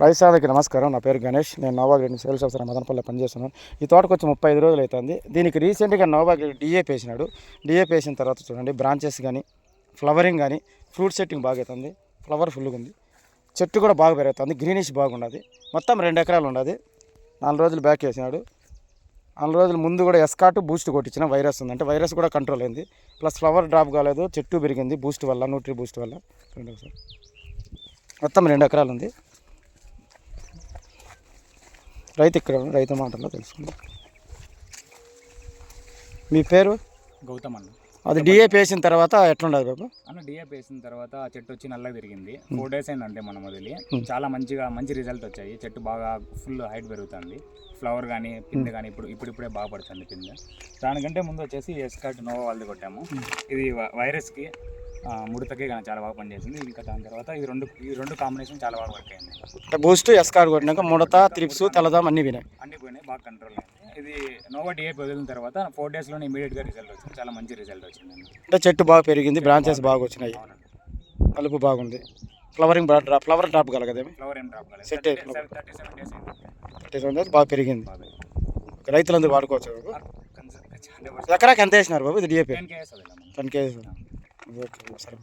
రైతులకు నమస్కారం. నా పేరు గణేష్. నేను నోవాగ్రేడ్ సేల్స్ ఆఫీసర్ మదనపల్లిలో పనిచేస్తున్నాను. ఈ తోటకు వచ్చి 35 రోజులు అవుతుంది. దీనికి రీసెంట్గా నోవాగ్రేడ్ డిఏపి వేసినాడు. డిఏపి వేసిన తర్వాత చూడండి, బ్రాంచెస్ కానీ ఫ్లవరింగ్ కానీ ఫ్రూట్ సెట్టింగ్ బాగా అవుతుంది. ఫ్లవర్ ఫుల్గా ఉంది. చెట్టు కూడా బాగా పెరుగుతుంది. గ్రీనిష్ బాగుండదు. మొత్తం 2 ఎకరాలు ఉండదు. 4 రోజులు బ్యాక్ వేసినాడు. 4 రోజుల ముందు కూడా ఎస్కాట్ బూస్ట్ కొట్టించిన. వైరస్ ఉందంటే వైరస్ కూడా కంట్రోల్ అయింది. ప్లస్ ఫ్లవర్ డ్రాప్ కాలేదు, చెట్టు పెరిగింది బూస్ట్ వల్ల, న్యూట్రీ బూస్ట్ వల్ల. మొత్తం 2 ఎకరాలు ఉంది. రైతు మాటల్లో తెలుసుకుందాం. మీ పేరు? గౌతమ్ అన్న. అది డిఏపి వేసిన తర్వాత ఎట్లుండదు బాబు? అన్న డిఏపి వేసిన తర్వాత చెట్టు వచ్చి నల్లగా తిరిగింది. 4 days అయిందంటే మనం వదిలి చాలా మంచి రిజల్ట్ వచ్చాయి. చెట్టు బాగా ఫుల్ హైట్ పెరుగుతుంది. ఫ్లవర్ కానీ పిందె కానీ ఇప్పుడిప్పుడే బాగా పడుతుంది పిందె. దానికంటే ముందు వచ్చేసి ఎస్కాట్ నోవా వాళ్ళది కొట్టాము. ఇది వైరస్కి ముడతకి కానీ చాలా బాగా పనిచేసింది. ఇంకా దాని తర్వాత ఈ రెండు కాంబినేషన్ చాలా బాగా వర్క్ అయింది. బూస్ట్ ఎస్కాట్ కొట్టినాక ముడత, త్రిప్స్, తెల్లదాం అన్నీ పోయినాయి, బాగా కంట్రోల్ అయింది. ఇది నోవా డిఏపి వదిలిన తర్వాత 4 daysలోనే ఇమీడియట్గా రిజల్ట్ వచ్చింది. చాలా మంచి రిజల్ట్ వచ్చింది. అంటే చెట్టు బాగా పెరిగింది, బ్రాంచెస్ బాగా వచ్చినాయి, కలుపు బాగుంది, ఫ్లవరింగ్ ఫ్లవర్ డ్రాప్ కలగదేమి? ఫ్లవర్ ఏం డ్రాప్ కాలేదు. 37 days బాగా పెరిగింది. రైతులందరూ వాడుకోవచ్చు. ఎకరాకి ఎంత వేసినారు బాబు ఇది డిఏపి? 10 kg. ఓకే సరే.